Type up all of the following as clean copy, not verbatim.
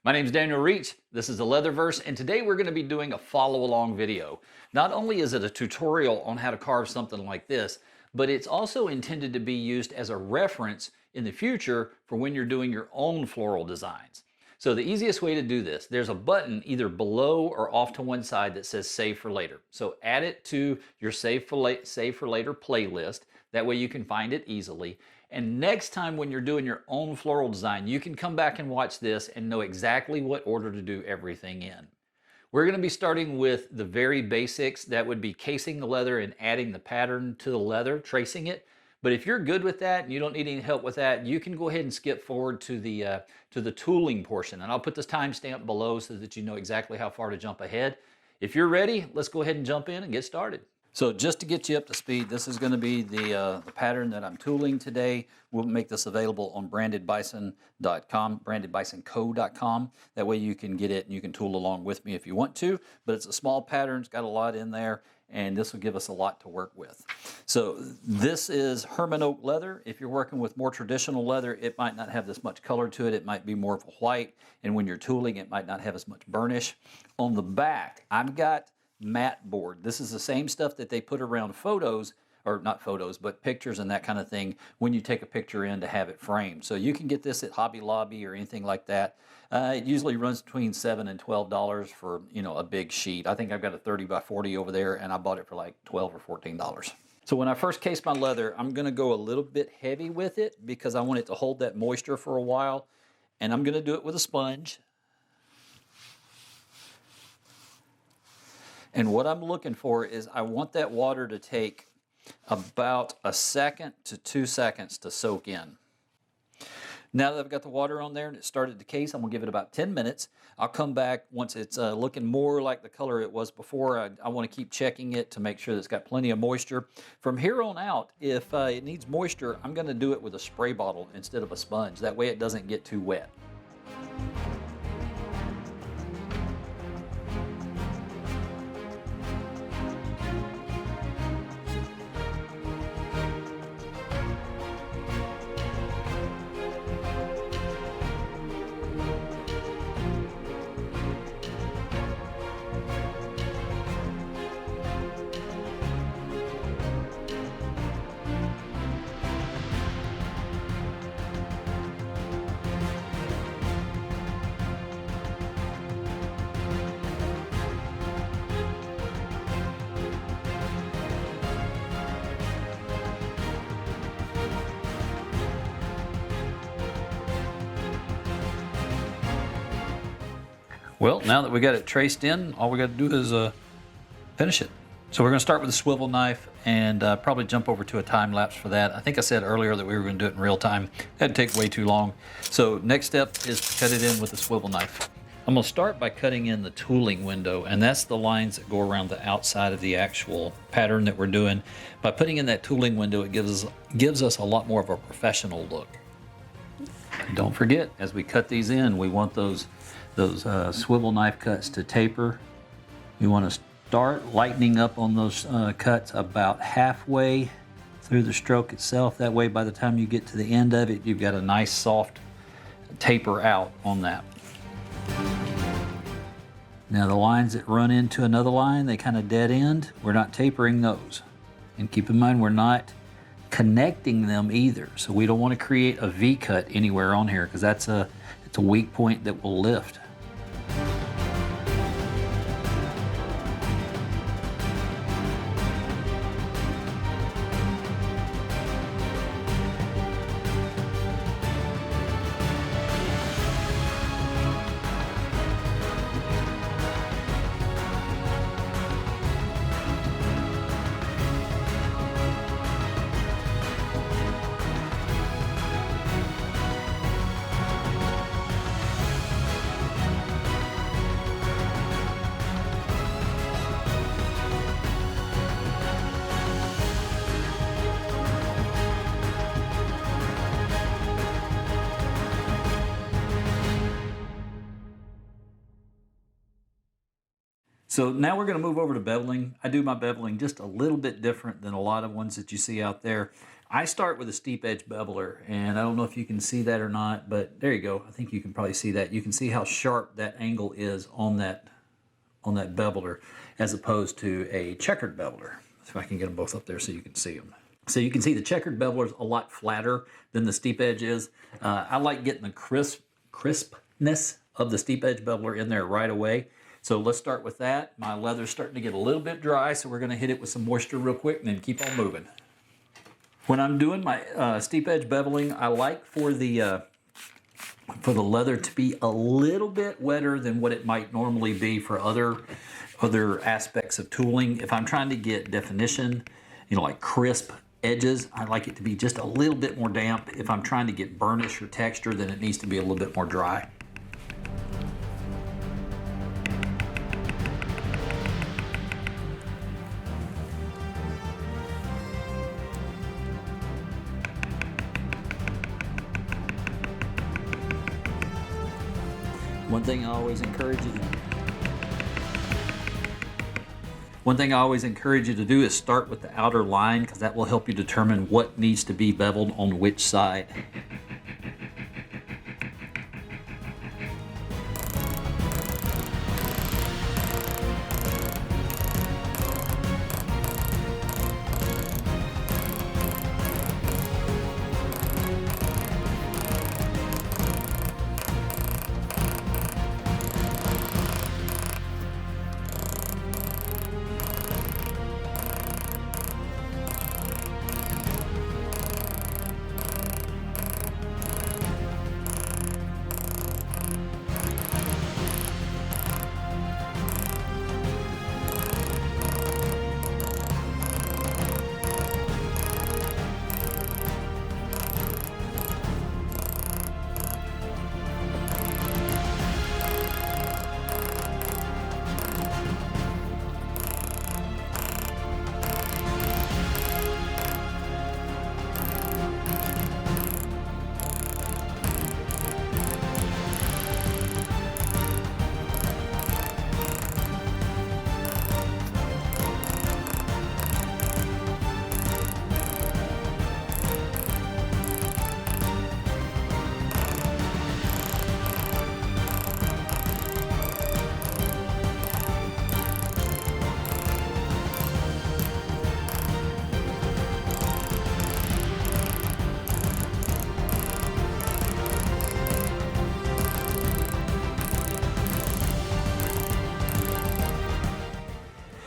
My name is Daniel Reach. This is the Leatherverse, and today we're going to be doing a follow-along video. Not only is it a tutorial on how to carve something like this, but it's also intended to be used as a reference in the future for when you're doing your own floral designs. So the easiest way to do this, there's a button either below or off to one side that says Save for Later. So add it to your Save for Later playlist. That way you can find it easily. And next time when you're doing your own floral design, you can come back and watch this and know exactly what order to do everything in. We're going to be starting with the very basics. That would be casing the leather and adding the pattern to the leather, tracing it. But if you're good with that and you don't need any help with that, you can go ahead and skip forward to the tooling portion. And I'll put this timestamp below so that you know exactly how far to jump ahead. If you're ready, let's go ahead and jump in and get started. So just to get you up to speed, this is going to be the pattern that I'm tooling today. We'll make this available on brandedbison.com, brandedbisonco.com. That way you can get it and you can tool along with me if you want to. But it's a small pattern, it's got a lot in there, and this will give us a lot to work with. So this is Herman oak leather. If you're working with more traditional leather, it might not have this much color to it. It might be more of a white, and when you're tooling, it might not have as much burnish. On the back, I've got matte board. This is the same stuff that they put around photos, or not photos, but pictures and that kind of thing when you take a picture in to have it framed. So you can get this at Hobby Lobby or anything like that. It usually runs between $7 and $12 for, a big sheet. I think I've got a 30 by 40 over there, and I bought it for like $12 or $14. So when I first case my leather, I'm going to go a little bit heavy with it because I want it to hold that moisture for a while, and I'm going to do it with a sponge. And what I'm looking for is I want that water to take about 1 to 2 seconds to soak in. Now that I've got the water on there and it started to case, I'm going to give it about 10 minutes. I'll come back once it's looking more like the color it was before. I want to keep checking it to make sure that it's got plenty of moisture. From here on out, if it needs moisture, I'm going to do it with a spray bottle instead of a sponge. That way it doesn't get too wet. Well, now that we got it traced in, all we got to do is finish it. So we're going to start with a swivel knife and probably jump over to a time lapse for that. I think I said earlier that we were going to do it in real time. That'd take way too long. So next step is to cut it in with a swivel knife. I'm going to start by cutting in the tooling window, and that's the lines that go around the outside of the actual pattern that we're doing. By putting in that tooling window, it gives us a lot more of a professional look. Don't forget, as we cut these in, we want those swivel knife cuts to taper. You want to start lightening up on those cuts about halfway through the stroke itself. That way by the time you get to the end of it, you've got a nice soft taper out on that. Now the lines that run into another line, they kind of dead end. We're not tapering those. And keep in mind, we're not connecting them either. So we don't want to create a V cut anywhere on here because it's a weak point that will lift. So now we're going to move over to beveling. I do my beveling just a little bit different than a lot of ones that you see out there. I start with a steep edge beveler, and I don't know if you can see that or not, but there you go. I think you can probably see that. You can see how sharp that angle is on that beveler as opposed to a checkered beveler. So I can get them both up there so you can see them. So you can see the checkered beveler is a lot flatter than the steep edge is. I like getting the crispness of the steep edge beveler in there right away. So let's start with that. My leather's starting to get a little bit dry, so we're going to hit it with some moisture real quick and then keep on moving. When I'm doing my steep edge beveling, I like for the leather to be a little bit wetter than what it might normally be for other aspects of tooling. If I'm trying to get definition, you know, like crisp edges, I like it to be just a little bit more damp. If I'm trying to get burnish or texture, then it needs to be a little bit more dry. One thing I always encourage you to do is start with the outer line, because that will help you determine what needs to be beveled on which side.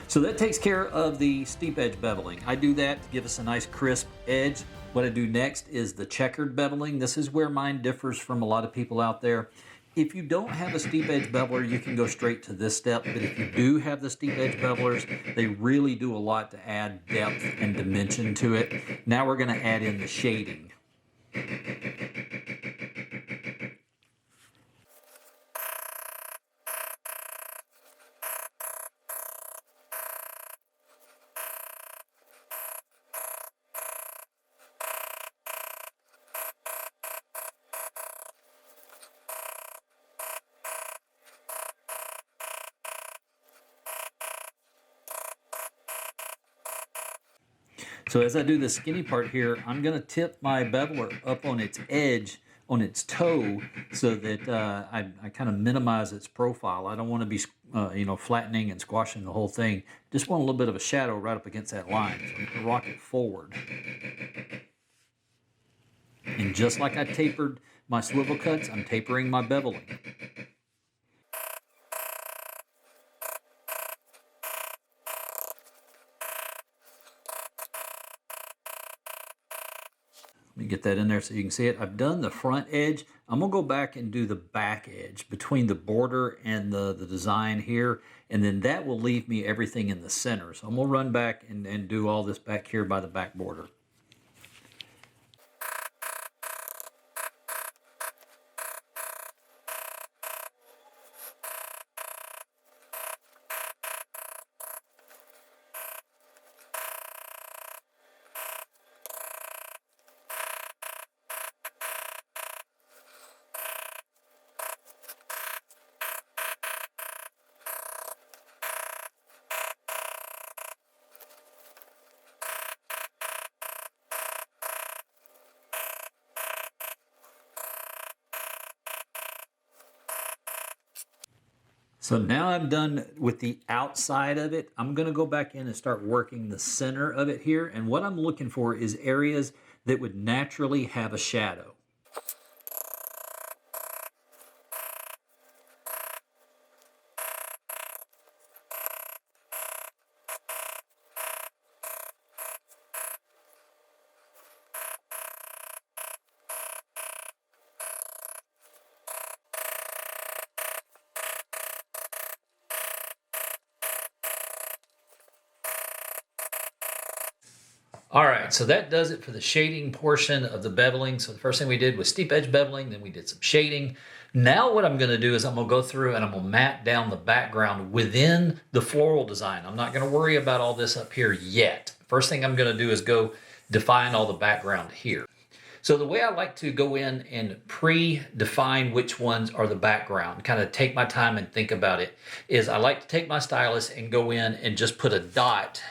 So that takes care of the steep edge beveling. I do that to give us a nice crisp edge. What I do next is the checkered beveling. This is where mine differs from a lot of people out there. If you don't have a steep edge beveler, you can go straight to this step. But if you do have the steep edge bevelers, they really do a lot to add depth and dimension to it. Now we're going to add in the shading. So as I do the skinny part here, I'm going to tip my beveler up on its edge, on its toe, so that I kind of minimize its profile. I don't want to be flattening and squashing the whole thing. Just want a little bit of a shadow right up against that line. So I'm going to rock it forward. And just like I tapered my swivel cuts, I'm tapering my beveling. Let me get that in there so you can see it. I've done the front edge. I'm going to go back and do the back edge between the border and the design here, and then that will leave me everything in the center. So I'm going to run back and do all this back here by the back border. So now I'm done with the outside of it. I'm going to go back in and start working the center of it here. And what I'm looking for is areas that would naturally have a shadow. All right, so that does it for the shading portion of the beveling. So the first thing we did was steep edge beveling, then we did some shading. Now what I'm gonna do is I'm gonna go through and I'm gonna matte down the background within the floral design. I'm not gonna worry about all this up here yet. First thing I'm gonna do is go define all the background here. So the way I like to go in and pre-define which ones are the background, kind of take my time and think about it, is I like to take my stylus and go in and just put a dot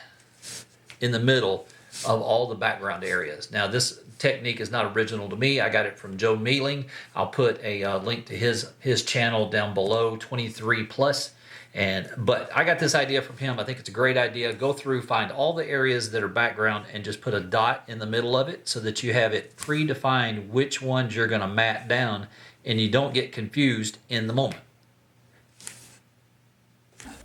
in the middle of all the background areas. Now this technique is not original to me. I got it from Joe Mealing. I'll put a link to his channel down below, 23 plus. But I got this idea from him. I think it's a great idea. Go through, find all the areas that are background and just put a dot in the middle of it so that you have it predefined which ones you're gonna matte down and you don't get confused in the moment.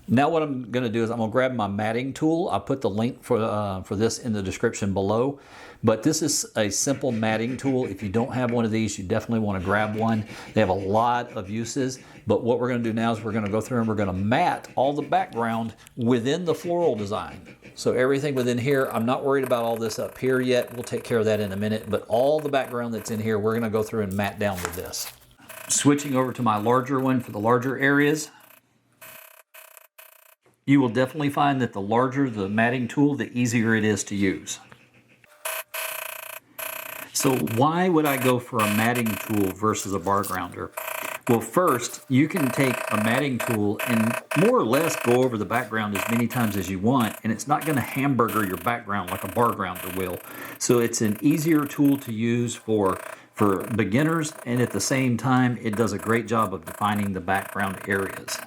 Now what I'm going to do is I'm going to grab my matting tool. I'll put the link for this in the description below. But this is a simple matting tool. If you don't have one of these, you definitely want to grab one. They have a lot of uses. But what we're going to do now is we're going to go through and we're going to matte all the background within the floral design. So everything within here, I'm not worried about all this up here yet. We'll take care of that in a minute. But all the background that's in here, we're going to go through and matte down with this. Switching over to my larger one for the larger areas. You will definitely find that the larger the matting tool, the easier it is to use. So why would I go for a matting tool versus a bar grounder? Well, first, you can take a matting tool and more or less go over the background as many times as you want, and it's not going to hamburger your background like a bar grounder will. So it's an easier tool to use for beginners, and at the same time, it does a great job of defining the background areas.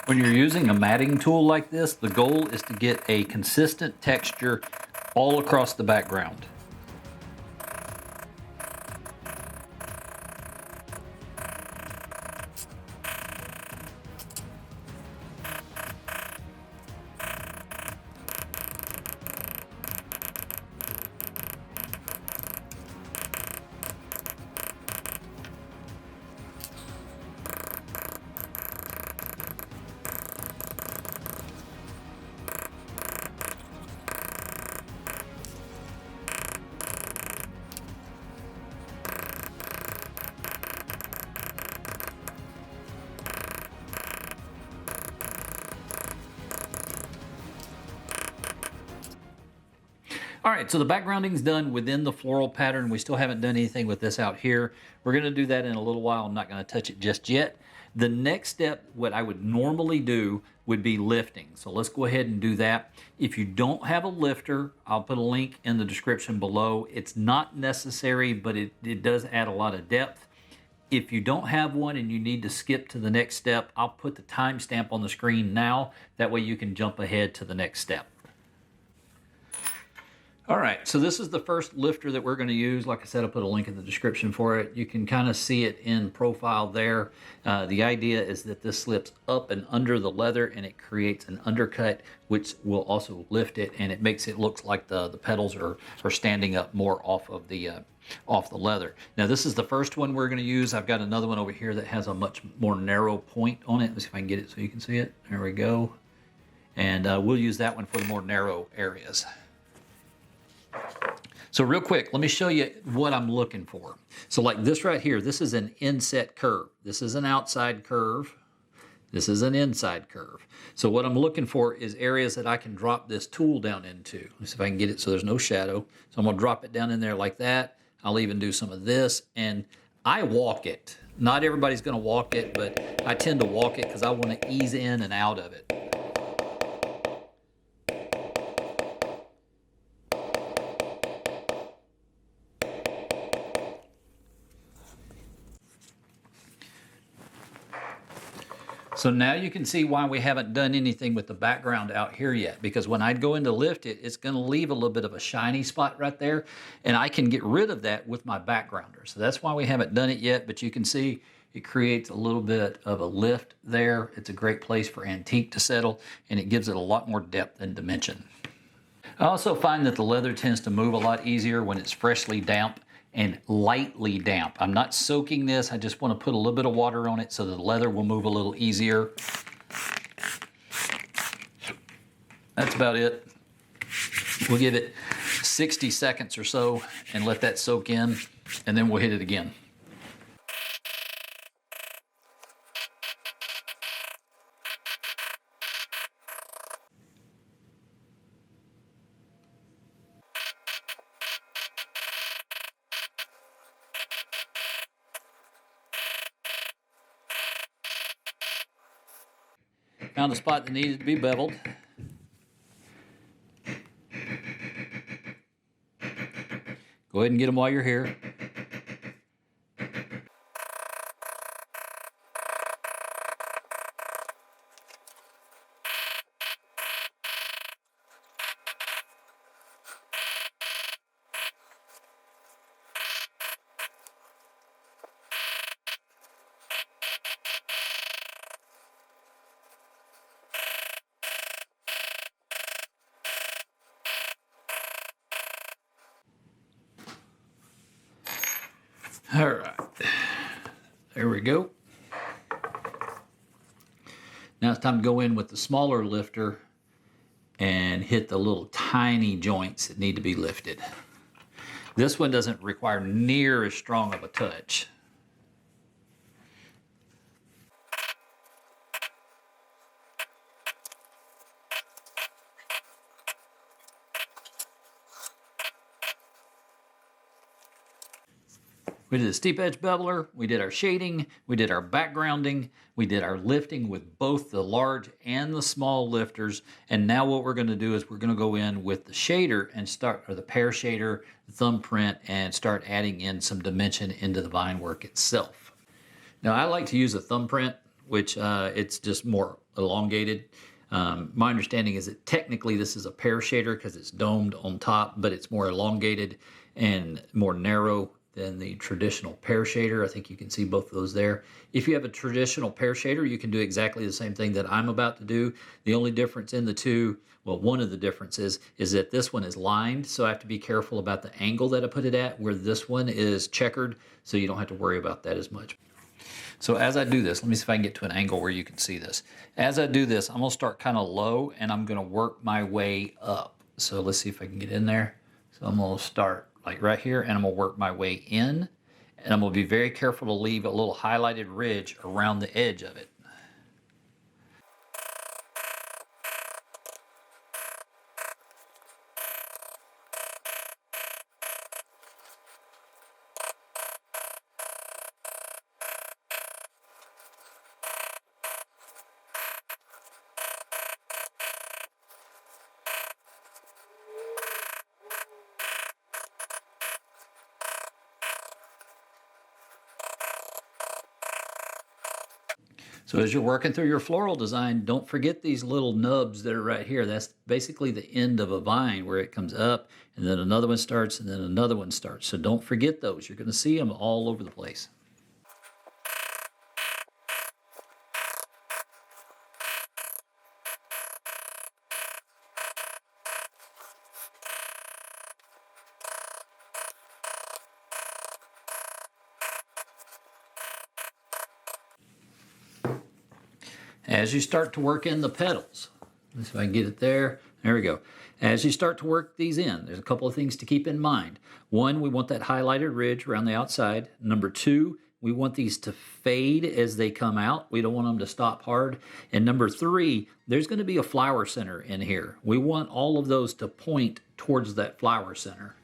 When you're using a matting tool like this, the goal is to get a consistent texture all across the background. All right, so the backgrounding's done within the floral pattern. We still haven't done anything with this out here. We're gonna do that in a little while. I'm not gonna touch it just yet. The next step, what I would normally do would be lifting. So let's go ahead and do that. If you don't have a lifter, I'll put a link in the description below. It's not necessary, but it does add a lot of depth. If you don't have one and you need to skip to the next step, I'll put the timestamp on the screen now. That way you can jump ahead to the next step. All right, so this is the first lifter that we're going to use. Like I said, I'll put a link in the description for it. You can kind of see it in profile there. The idea is that this slips up and under the leather and it creates an undercut, which will also lift it, and it makes it look like the petals are standing up more off the leather. Now this is the first one we're going to use. I've got another one over here that has a much more narrow point on it. Let's see if I can get it so you can see it. There we go. And we'll use that one for the more narrow areas. So real quick, let me show you what I'm looking for. So like this right here, this is an inset curve. This is an outside curve. This is an inside curve. So what I'm looking for is areas that I can drop this tool down into. Let's see if I can get it so there's no shadow. So I'm gonna drop it down in there like that. I'll even do some of this, and I walk it. Not everybody's gonna walk it, but I tend to walk it because I wanna ease in and out of it. So now you can see why we haven't done anything with the background out here yet, because when I go in to lift it, it's going to leave a little bit of a shiny spot right there, and I can get rid of that with my backgrounder. So that's why we haven't done it yet, but you can see it creates a little bit of a lift there. It's a great place for antique to settle, and it gives it a lot more depth and dimension. I also find that the leather tends to move a lot easier when it's freshly damp and lightly damp. I'm not soaking this, I just want to put a little bit of water on it so that the leather will move a little easier. That's about it. We'll give it 60 seconds or so and let that soak in, and then we'll hit it again. Found a spot that needed to be beveled. Go ahead and get them while you're here. All right, there we go. Now it's time to go in with the smaller lifter and hit the little tiny joints that need to be lifted. This one doesn't require near as strong of a touch. We did a steep edge beveler, we did our shading, we did our backgrounding, we did our lifting with both the large and the small lifters, and now what we're going to do is we're going to go in with the shader and start, or the pear shader, the thumbprint, and start adding in some dimension into the vine work itself. Now I like to use a thumbprint, which it's just more elongated. My understanding is that technically this is a pear shader because it's domed on top, but it's more elongated and more narrow than the traditional pear shader. I think you can see both of those there. If you have a traditional pear shader, you can do exactly the same thing that I'm about to do. The only difference in the two, well, one of the differences is that this one is lined, so I have to be careful about the angle that I put it at, where this one is checkered, so you don't have to worry about that as much. So as I do this, let me see if I can get to an angle where you can see this. As I do this, I'm gonna start kind of low and I'm gonna work my way up. So let's see if I can get in there. So I'm gonna start like right here, and I'm gonna work my way in, and I'm gonna be very careful to leave a little highlighted ridge around the edge of it. So as you're working through your floral design, don't forget these little nubs that are right here. That's basically the end of a vine where it comes up and then another one starts and then another one starts. So don't forget those. You're going to see them all over the place. As you start to work in the petals, let's see if I can get it there. There we go. As you start to work these in, there's a couple of things to keep in mind. One, we want that highlighted ridge around the outside. Number two, we want these to fade as they come out. We don't want them to stop hard. And number three, there's going to be a flower center in here. We want all of those to point towards that flower center.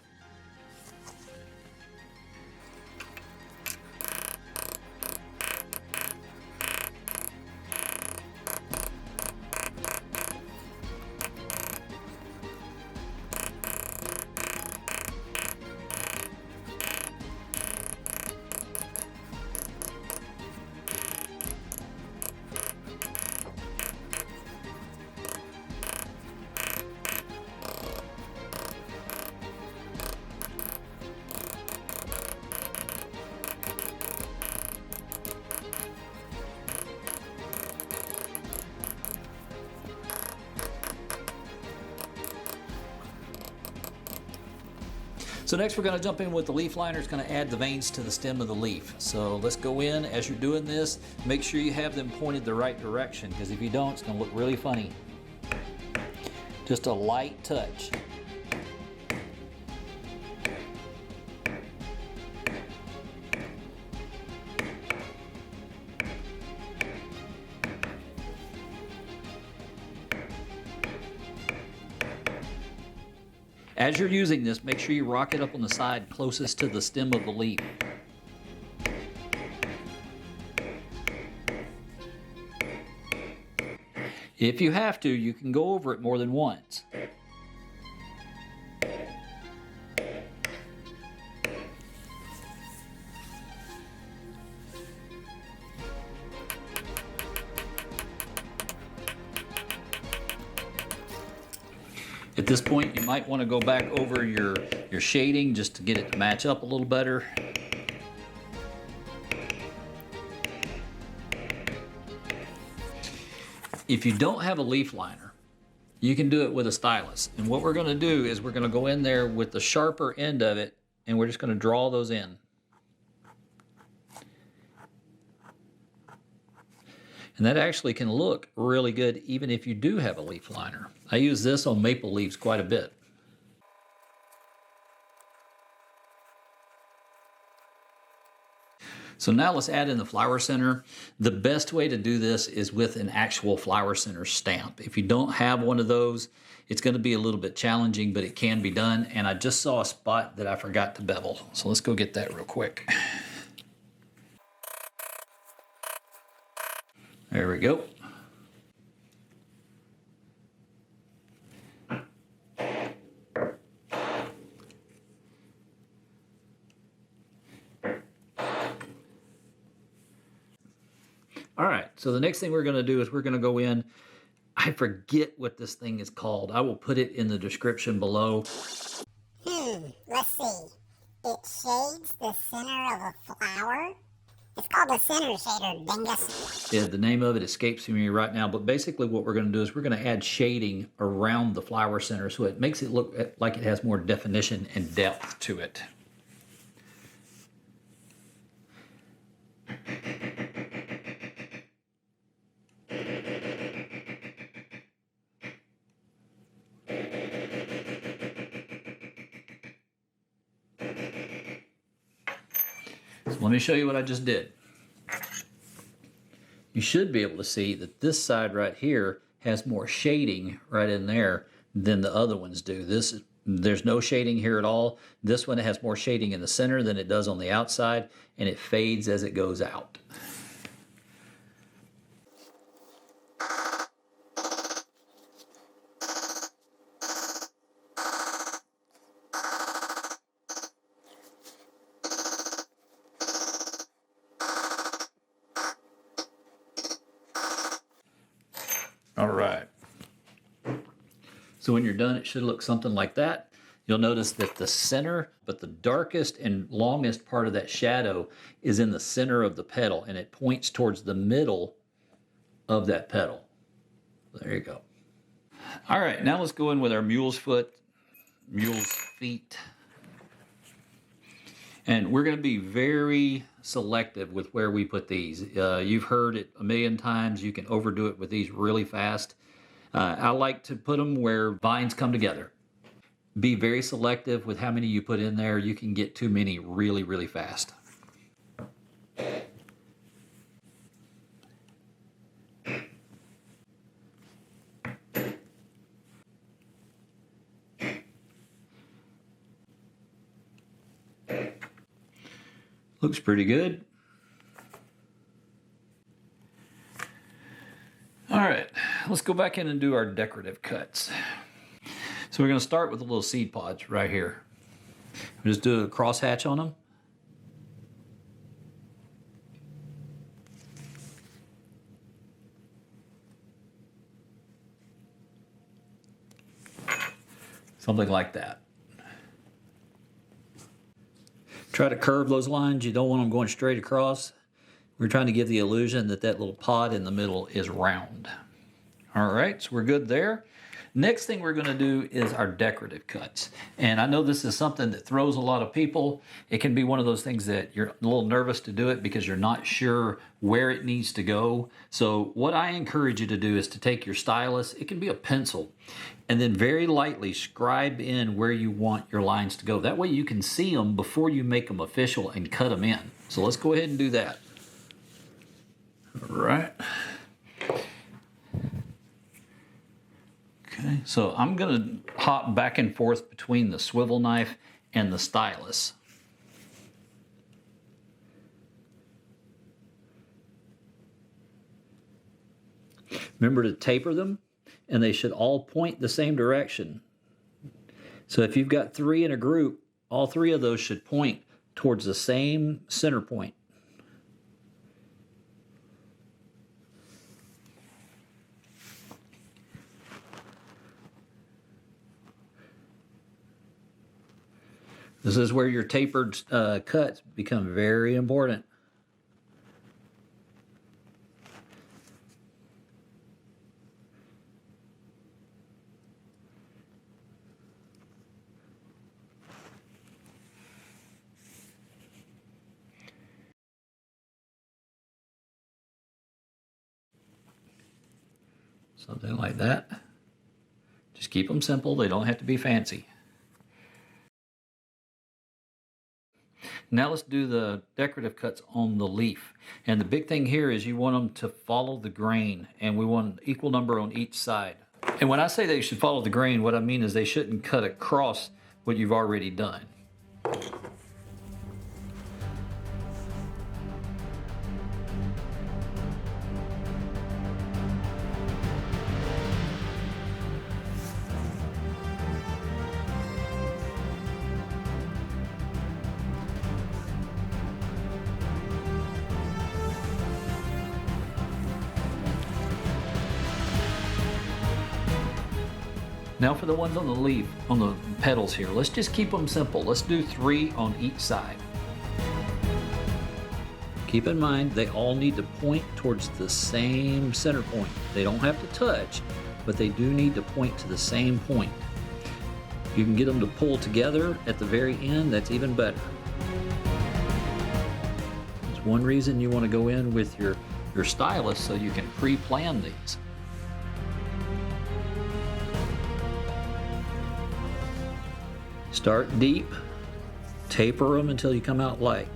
So next we're going to jump in with the leaf liner. It's going to add the veins to the stem of the leaf. So let's go in. As you're doing this, make sure you have them pointed the right direction, because if you don't, it's going to look really funny. Just a light touch. As you're using this, make sure you rock it up on the side closest to the stem of the leaf. If you have to, you can go over it more than once. At this point, you might want to go back over your shading just to get it to match up a little better. If you don't have a leaf liner, you can do it with a stylus. And what we're going to do is we're going to go in there with the sharper end of it, and we're just going to draw those in. And that actually can look really good even if you do have a leaf liner. I use this on maple leaves quite a bit. So now let's add in the flower center. The best way to do this is with an actual flower center stamp. If you don't have one of those, it's going to be a little bit challenging, but it can be done. And I just saw a spot that I forgot to bevel. So let's go get that real quick. There we go. All right, so the next thing we're going to do is we're going to go in. I forget what this thing is called. I will put it in the description below. Let's see. It shades the center of a flower. It's called the center shader, dingus. Yeah, the name of it escapes me right now, but basically what we're going to do is we're going to add shading around the flower center so it makes it look like it has more definition and depth to it. Let me show you what I just did. You should be able to see that this side right here has more shading right in there than the other ones do. There's no shading here at all. This one has more shading in the center than it does on the outside, and it fades as it goes out. All right. So when you're done, it should look something like that. You'll notice that the center, but the darkest and longest part of that shadow is in the center of the petal, and it points towards the middle of that petal. There you go. All right, now let's go in with our mule's feet. And we're going to be very selective with where we put these. You've heard it a million times. You can overdo it with these really fast. I like to put them where vines come together. Be very selective with how many you put in there. You can get too many really, really fast. Looks pretty good. All right, let's go back in and do our decorative cuts. So we're going to start with the little seed pods right here. We'll just do a crosshatch on them. Something like that. Try to curve those lines. You don't want them going straight across. We're trying to give the illusion that that little pod in the middle is round. All right, so we're good there. Next thing we're going to do is our decorative cuts. And I know this is something that throws a lot of people. It can be one of those things that you're a little nervous to do it because you're not sure where it needs to go. So what I encourage you to do is to take your stylus, it can be a pencil, and then very lightly scribe in where you want your lines to go. That way you can see them before you make them official and cut them in. So let's go ahead and do that. All right. Okay, so I'm going to hop back and forth between the swivel knife and the stylus. Remember to taper them, and they should all point the same direction. So if you've got 3 in a group, all 3 of those should point towards the same center point. This is where your tapered cuts become very important. Something like that. Just keep them simple. They don't have to be fancy. Now let's do the decorative cuts on the leaf. And the big thing here is you want them to follow the grain, and we want an equal number on each side. And when I say they should follow the grain, what I mean is they shouldn't cut across what you've already done. Now for the ones on the leaf, on the petals here, let's just keep them simple. Let's do 3 on each side. Keep in mind, they all need to point towards the same center point. They don't have to touch, but they do need to point to the same point. If you can get them to pull together at the very end, that's even better. There's one reason you want to go in with your stylus, so you can pre-plan these. Start deep, taper them until you come out light.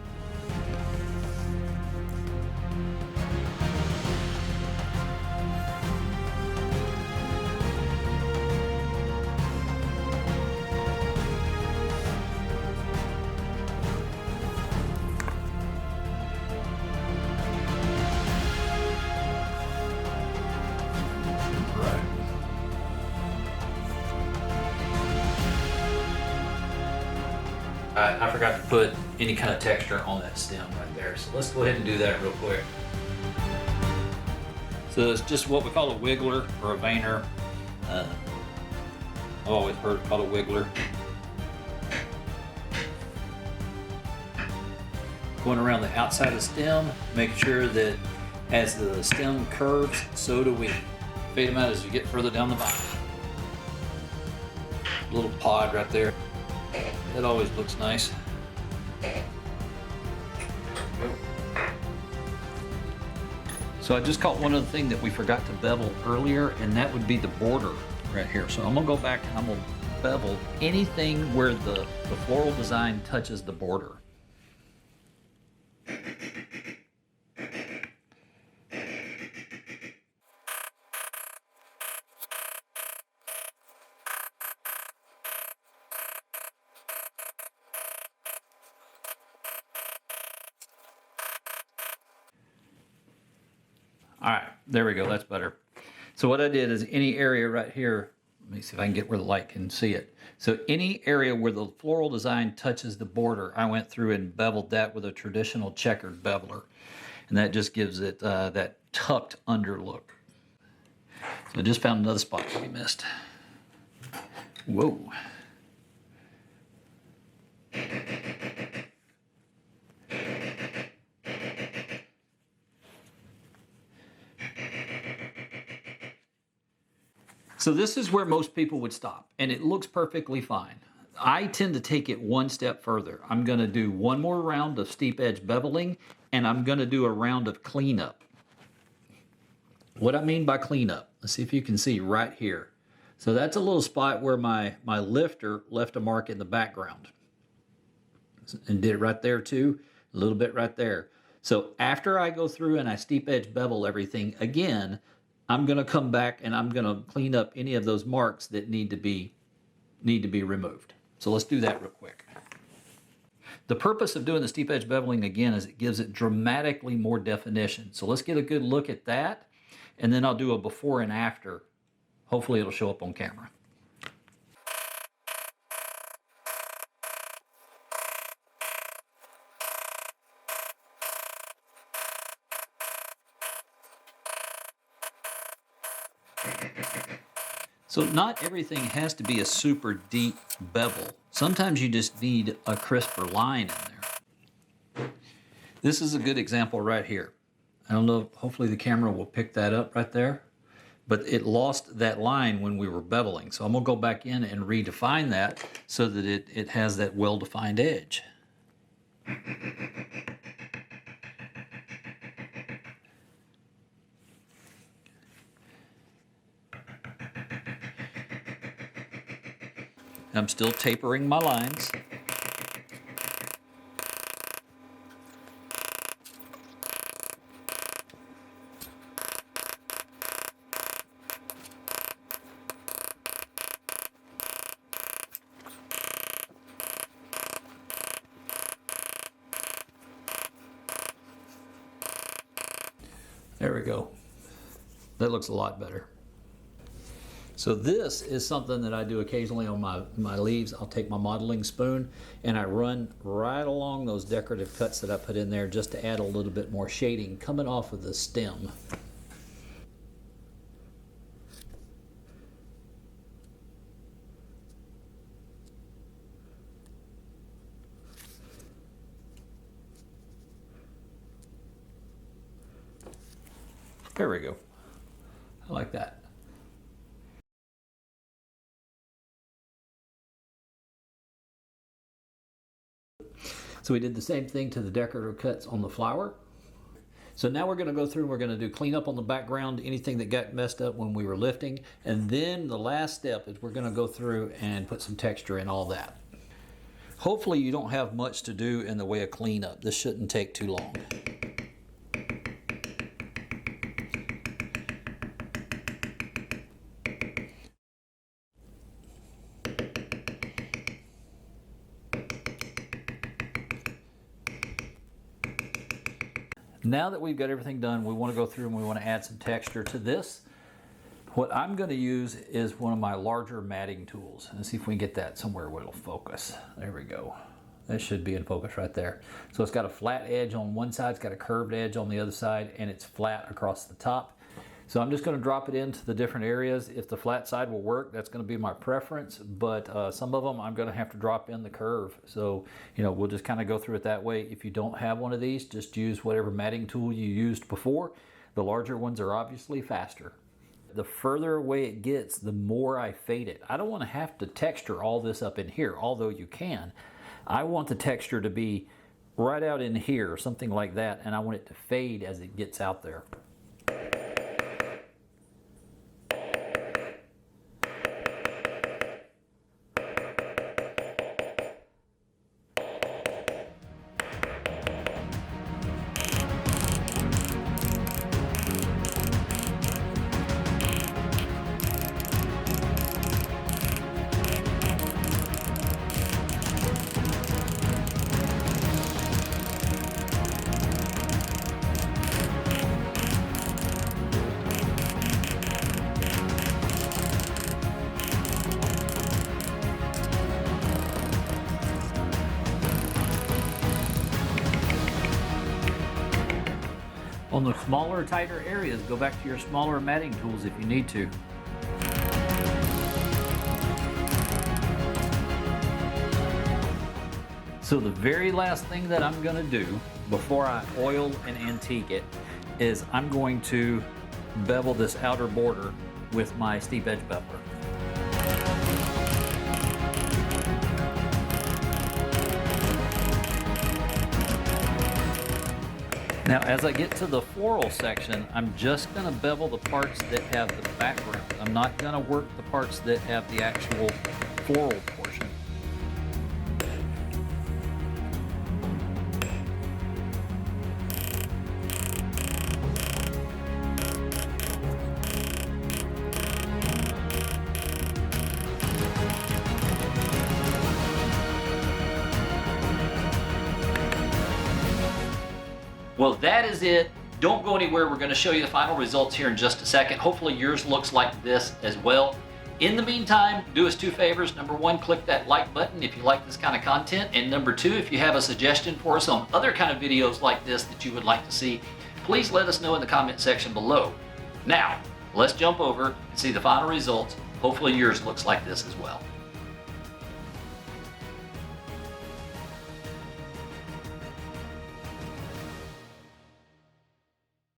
I forgot to put any kind of texture on that stem right there. So let's go ahead and do that real quick. So it's just what we call a wiggler or a veiner. I've always heard it called a wiggler. Going around the outside of the stem, make sure that as the stem curves, so do we. Fade them out as you get further down the vine. Little pod right there. That always looks nice. So I just caught one other thing that we forgot to bevel earlier, and that would be the border right here. So I'm gonna go back and I'm gonna bevel anything where the floral design touches the border. All right, there we go, that's better. So what I did is any area right here, let me see if I can get where the light can see it. So any area where the floral design touches the border, I went through and beveled that with a traditional checkered beveler. And that just gives it that tucked under look. So I just found another spot that we missed. Whoa. So this is where most people would stop, and it looks perfectly fine. I tend to take it one step further. I'm going to do one more round of steep edge beveling, and I'm going to do a round of cleanup. What I mean by cleanup, let's see if you can see right here. So that's a little spot where my lifter left a mark in the background. And did it right there too, a little bit right there. So after I go through and I steep edge bevel everything again, I'm going to come back and I'm going to clean up any of those marks that need to be removed. So let's do that real quick. The purpose of doing the steep edge beveling again is it gives it dramatically more definition. So let's get a good look at that, and then I'll do a before and after. Hopefully it'll show up on camera. So not everything has to be a super deep bevel. Sometimes you just need a crisper line in there. This is a good example right here. I don't know, hopefully the camera will pick that up right there, but it lost that line when we were beveling. So I'm gonna go back in and redefine that so that it has that well-defined edge. I'm still tapering my lines. There we go. That looks a lot better. So this is something that I do occasionally on my leaves. I'll take my modeling spoon and I run right along those decorative cuts that I put in there just to add a little bit more shading coming off of the stem. There we go. I like that. So we did the same thing to the decorative cuts on the flower. So now we're going to go through and we're going to do cleanup on the background, anything that got messed up when we were lifting. And then the last step is we're going to go through and put some texture in all that. Hopefully you don't have much to do in the way of cleanup. This shouldn't take too long. Now that we've got everything done, we want to go through and we want to add some texture to this. What I'm going to use is one of my larger matting tools. Let's see if we can get that somewhere where it'll focus. There we go. That should be in focus right there. So it's got a flat edge on one side, it's got a curved edge on the other side, and it's flat across the top. So I'm just going to drop it into the different areas. If the flat side will work, that's going to be my preference, but some of them I'm going to have to drop in the curve. So, we'll just kind of go through it that way. If you don't have one of these, just use whatever matting tool you used before. The larger ones are obviously faster. The further away it gets, the more I fade it. I don't want to have to texture all this up in here, although you can. I want the texture to be right out in here, something like that, and I want it to fade as it gets out there. On the smaller, tighter areas, go back to your smaller matting tools if you need to. So the very last thing that I'm going to do before I oil and antique it is I'm going to bevel this outer border with my steep edge beveler. Now, as I get to the floral section, I'm just going to bevel the parts that have the background. I'm not going to work the parts that have the actual floral portion. Well, that is it. Don't go anywhere. We're going to show you the final results here in just a second. Hopefully yours looks like this as well. In the meantime, do us two favors. Number one, click that like button if you like this kind of content. And number two, if you have a suggestion for us on other kind of videos like this that you would like to see, please let us know in the comment section below. Now, let's jump over and see the final results. Hopefully yours looks like this as well.